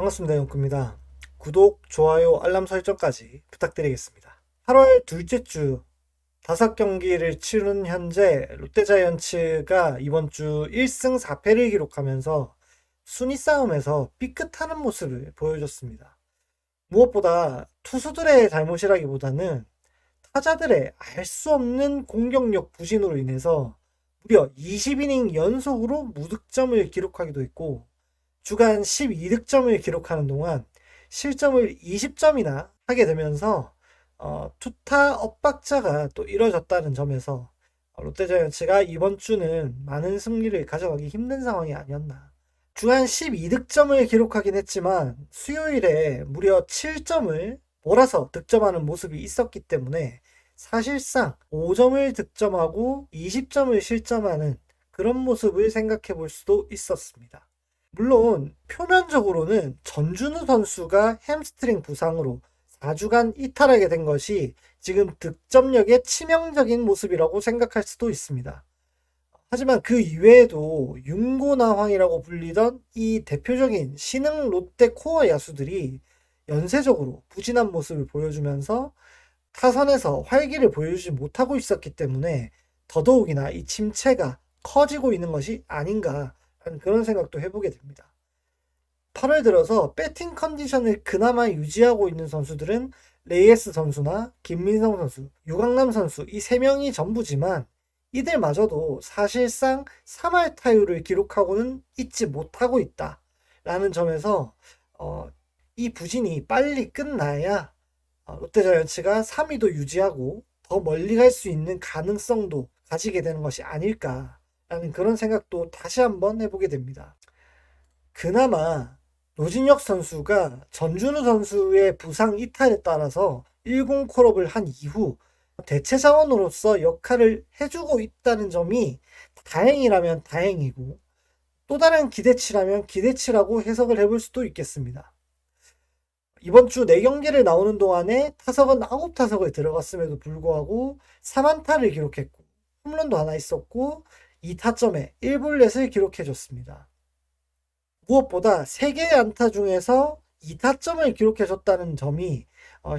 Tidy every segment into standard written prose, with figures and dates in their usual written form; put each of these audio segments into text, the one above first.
반갑습니다. 용구입니다. 구독, 좋아요, 알람 설정까지 부탁드리겠습니다. 8월 둘째 주 5경기를 치른 현재 롯데자이언츠가 이번 주 1승 4패를 기록하면서 순위 싸움에서 삐끗하는 모습을 보여줬습니다. 무엇보다 투수들의 잘못이라기보다는 타자들의 알 수 없는 공격력 부진으로 인해서 무려 20이닝 연속으로 무득점을 기록하기도 했고, 주간 12득점을 기록하는 동안 실점을 20점이나 하게 되면서 투타 엇박자가 또 이뤄졌다는 점에서 롯데자이언츠가 이번 주는 많은 승리를 가져가기 힘든 상황이 아니었나. 주간 12득점을 기록하긴 했지만 수요일에 무려 7점을 몰아서 득점하는 모습이 있었기 때문에 사실상 5점을 득점하고 20점을 실점하는 그런 모습을 생각해 볼 수도 있었습니다. 물론 표면적으로는 전준우 선수가 햄스트링 부상으로 4주간 이탈하게 된 것이 지금 득점력의 치명적인 모습이라고 생각할 수도 있습니다. 하지만 그 이외에도 윤고나황이라고 불리던 이 대표적인 신흥 롯데 코어 야수들이 연쇄적으로 부진한 모습을 보여주면서 타선에서 활기를 보여주지 못하고 있었기 때문에 더더욱이나 이 침체가 커지고 있는 것이 아닌가 하는 그런 생각도 해보게 됩니다. 8월 들어서 배팅 컨디션을 그나마 유지하고 있는 선수들은 레이에스 선수나 김민성 선수, 유강남 선수 이 3명이 전부지만 이들마저도 사실상 3할 타율을 기록하고는 있지 못하고 있다라는 점에서 이 부진이 빨리 끝나야 롯데자이언츠가 3위도 유지하고 더 멀리 갈 수 있는 가능성도 가지게 되는 것이 아닐까라는 그런 생각도 다시 한번 해보게 됩니다. 그나마 노진혁 선수가 전준우 선수의 부상 이탈에 따라서 10 콜업을 한 이후 대체 자원으로서 역할을 해주고 있다는 점이 다행이라면 다행이고 또 다른 기대치라면 기대치라고 해석을 해볼 수도 있겠습니다. 이번 주 4경기를 나오는 동안에 타석은 9타석을 들어갔음에도 불구하고 3안타를 기록했고 홈런도 하나 있었고 2타점에 1볼넷을 기록해줬습니다. 무엇보다 3개의 안타 중에서 2타점을 기록해줬다는 점이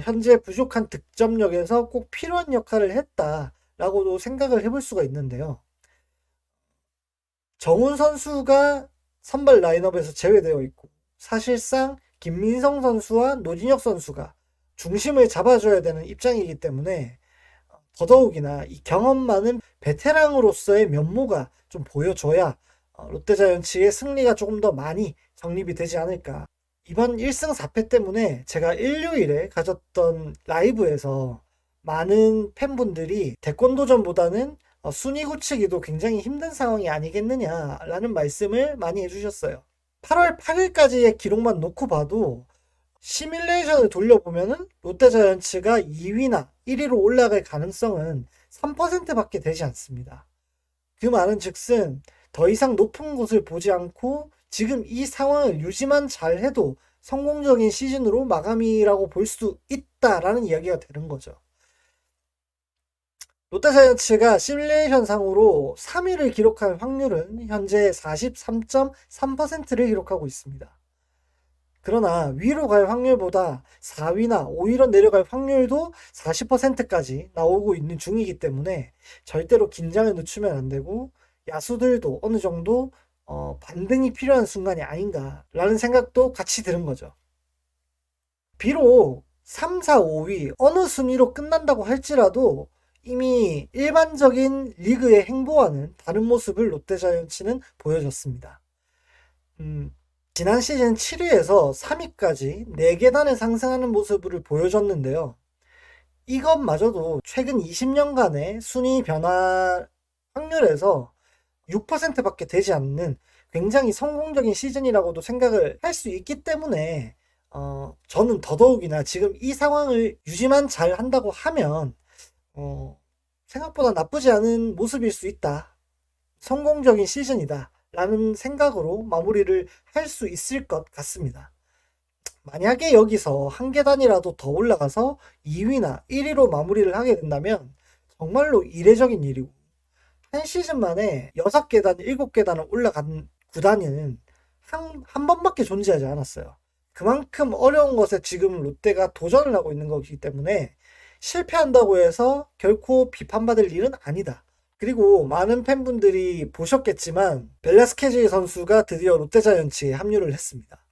현재 부족한 득점력에서 꼭 필요한 역할을 했다라고도 생각을 해볼 수가 있는데요. 정훈 선수가 선발 라인업에서 제외되어 있고 사실상 김민성 선수와 노진혁 선수가 중심을 잡아줘야 되는 입장이기 때문에 더더욱이나 이 경험 많은 베테랑으로서의 면모가 좀 보여줘야 롯데자이언츠의 승리가 조금 더 많이 정립이 되지 않을까. 이번 1승 4패 때문에 제가 일요일에 가졌던 라이브에서 많은 팬분들이 대권도전보다는 순위 굳히기도 굉장히 힘든 상황이 아니겠느냐라는 말씀을 많이 해주셨어요. 8월 8일까지의 기록만 놓고 봐도 시뮬레이션을 돌려보면은 롯데자이언츠가 2위나 1위로 올라갈 가능성은 3%밖에 되지 않습니다. 그 말은 즉슨 더 이상 높은 곳을 보지 않고 지금 이 상황을 유지만 잘 해도 성공적인 시즌으로 마감이라고 볼 수 있다라는 이야기가 되는 거죠. 롯데자이언츠가 시뮬레이션 상으로 3위를 기록할 확률은 현재 43.3%를 기록하고 있습니다. 그러나 위로 갈 확률보다 4위나 5위로 내려갈 확률도 40%까지 나오고 있는 중이기 때문에 절대로 긴장을 늦추면 안 되고 야수들도 어느 정도 반등이 필요한 순간이 아닌가라는 생각도 같이 드는 거죠. 비록 3, 4, 5위 어느 순위로 끝난다고 할지라도 이미 일반적인 리그의 행보와는 다른 모습을 롯데자이언츠는 보여줬습니다. 지난 시즌 7위에서 3위까지 4계단을 상승하는 모습을 보여줬는데요. 이것마저도 최근 20년간의 순위 변화 확률에서 6%밖에 되지 않는 굉장히 성공적인 시즌이라고도 생각을 할 수 있기 때문에 저는 더더욱이나 지금 이 상황을 유지만 잘 한다고 하면 생각보다 나쁘지 않은 모습일 수 있다. 성공적인 시즌이다. 라는 생각으로 마무리를 할 수 있을 것 같습니다. 만약에 여기서 한 계단이라도 더 올라가서 2위나 1위로 마무리를 하게 된다면 정말로 이례적인 일이고 한 시즌 만에 6계단, 7계단을 올라간 구단은 한 번밖에 존재하지 않았어요. 그만큼 어려운 것에 지금 롯데가 도전을 하고 있는 거기 때문에 실패한다고 해서 결코 비판받을 일은 아니다. 그리고 많은 팬분들이 보셨겠지만 벨라스케즈 선수가 드디어 롯데자이언츠에 합류를 했습니다.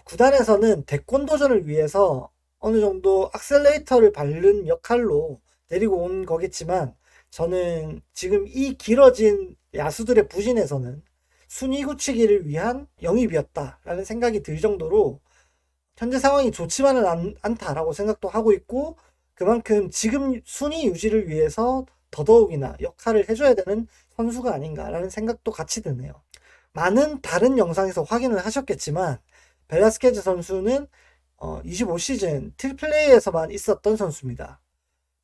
구단에서는 대권 도전을 위해서 어느 정도 악셀레이터를 밟는 역할로 데리고 온 거겠지만 저는 지금 이 길어진 야수들의 부진에서는 순위 굳히기를 위한 영입이었다라는 생각이 들 정도로 현재 상황이 좋지만은 않다라고 생각도 하고 있고 그만큼 지금 순위 유지를 위해서 더더욱이나 역할을 해줘야 되는 선수가 아닌가라는 생각도 같이 드네요. 많은 다른 영상에서 확인을 하셨겠지만 벨라스케즈 선수는 25시즌 트리플레이에서만 있었던 선수입니다.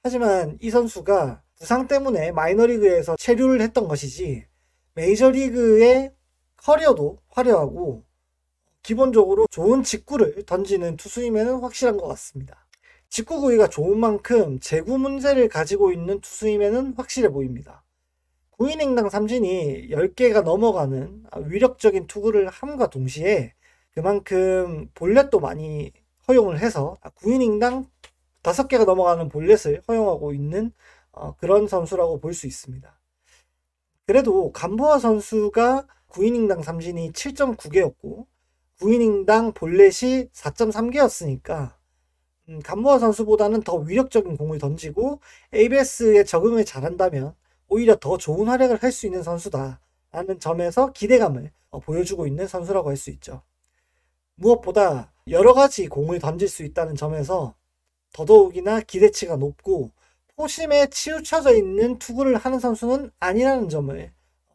하지만 이 선수가 부상 때문에 마이너리그에서 체류를 했던 것이지 메이저리그의 커리어도 화려하고 기본적으로 좋은 직구를 던지는 투수임에는 확실한 것 같습니다. 직구 구위가 좋은 만큼 제구 문제를 가지고 있는 투수임에는 확실해 보입니다. 9이닝당 삼진이 10개가 넘어가는 위력적인 투구를 함과 동시에 그만큼 볼넷도 많이 허용을 해서 9이닝당 5개가 넘어가는 볼넷을 허용하고 있는 그런 선수라고 볼 수 있습니다. 그래도 감보아 선수가 9이닝당 삼진이 7.9개였고 9이닝당 볼넷이 4.3개였으니까 감보아 선수보다는 더 위력적인 공을 던지고 ABS에 적응을 잘한다면 오히려 더 좋은 활약을 할 수 있는 선수다라는 점에서 기대감을 보여주고 있는 선수라고 할 수 있죠. 무엇보다 여러 가지 공을 던질 수 있다는 점에서 더더욱이나 기대치가 높고 포심에 치우쳐져 있는 투구를 하는 선수는 아니라는 점을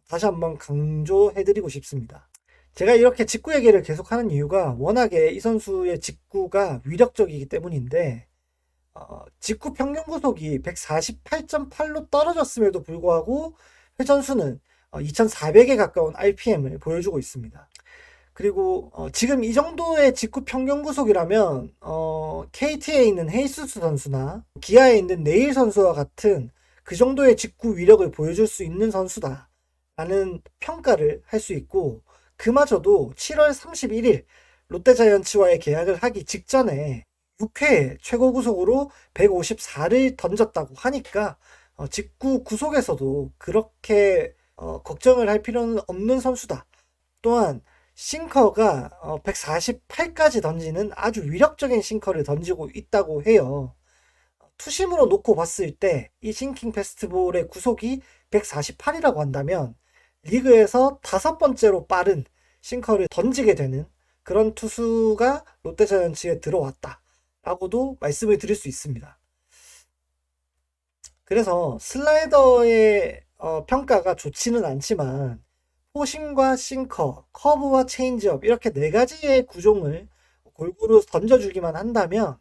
다시 한번 강조해드리고 싶습니다. 제가 이렇게 직구 얘기를 계속하는 이유가 워낙에 이 선수의 직구가 위력적이기 때문인데 직구 평균 구속이 148.8로 떨어졌음에도 불구하고 회전수는 2400에 가까운 RPM을 보여주고 있습니다. 그리고 지금 이 정도의 직구 평균 구속이라면 KT에 있는 헤이수스 선수나 기아에 있는 네일 선수와 같은 그 정도의 직구 위력을 보여줄 수 있는 선수다 라는 평가를 할 수 있고 그마저도 7월 31일 롯데자이언츠와의 계약을 하기 직전에 6회 최고 구속으로 154를 던졌다고 하니까 직구 구속에서도 그렇게 걱정을 할 필요는 없는 선수다. 또한 싱커가 148까지 던지는 아주 위력적인 싱커를 던지고 있다고 해요. 투심으로 놓고 봤을 때 이 싱킹 페스티벌의 구속이 148이라고 한다면 리그에서 5번째로 빠른 싱커를 던지게 되는 그런 투수가 롯데자이언츠에 들어왔다라고도 말씀을 드릴 수 있습니다. 그래서 슬라이더의 평가가 좋지는 않지만 포심과 싱커, 커브와 체인지업 이렇게 4가지의 구종을 골고루 던져주기만 한다면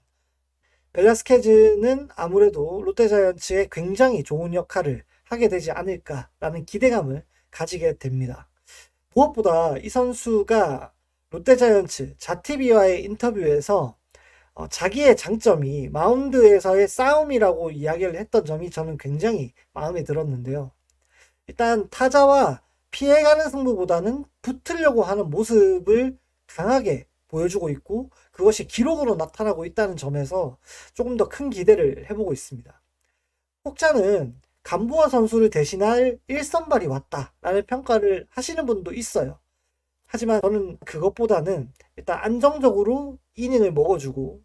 벨라스케즈는 아무래도 롯데자이언츠에 굉장히 좋은 역할을 하게 되지 않을까라는 기대감을 가지게 됩니다. 무엇보다 이 선수가 롯데자이언츠 자티비와의 인터뷰에서 자기의 장점이 마운드에서의 싸움이라고 이야기를 했던 점이 저는 굉장히 마음에 들었는데요. 일단 타자와 피해가는 승부보다는 붙으려고 하는 모습을 강하게 보여주고 있고 그것이 기록으로 나타나고 있다는 점에서 조금 더 큰 기대를 해보고 있습니다. 혹자는 감보아 선수를 대신할 1선발이 왔다라는 평가를 하시는 분도 있어요. 하지만 저는 그것보다는 일단 안정적으로 이닝을 먹어주고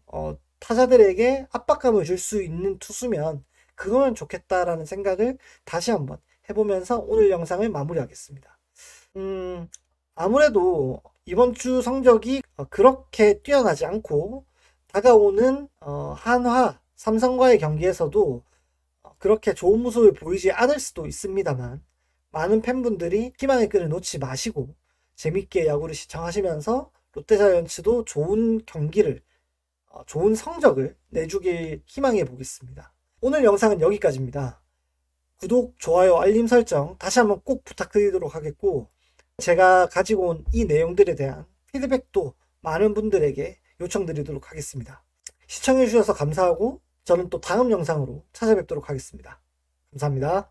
타자들에게 압박감을 줄 수 있는 투수면 그거면 좋겠다라는 생각을 다시 한번 해보면서 오늘 영상을 마무리하겠습니다. 아무래도 이번 주 성적이 그렇게 뛰어나지 않고 다가오는 한화, 삼성과의 경기에서도 그렇게 좋은 모습을 보이지 않을 수도 있습니다만 많은 팬분들이 희망의 끈을 놓지 마시고 재밌게 야구를 시청하시면서 롯데자이언츠도 좋은 경기를 좋은 성적을 내주길 희망해 보겠습니다. 오늘 영상은 여기까지입니다. 구독, 좋아요, 알림 설정 다시 한번 꼭 부탁드리도록 하겠고 제가 가지고 온 이 내용들에 대한 피드백도 많은 분들에게 요청드리도록 하겠습니다. 시청해주셔서 감사하고 저는 또 다음 영상으로 찾아뵙도록 하겠습니다. 감사합니다.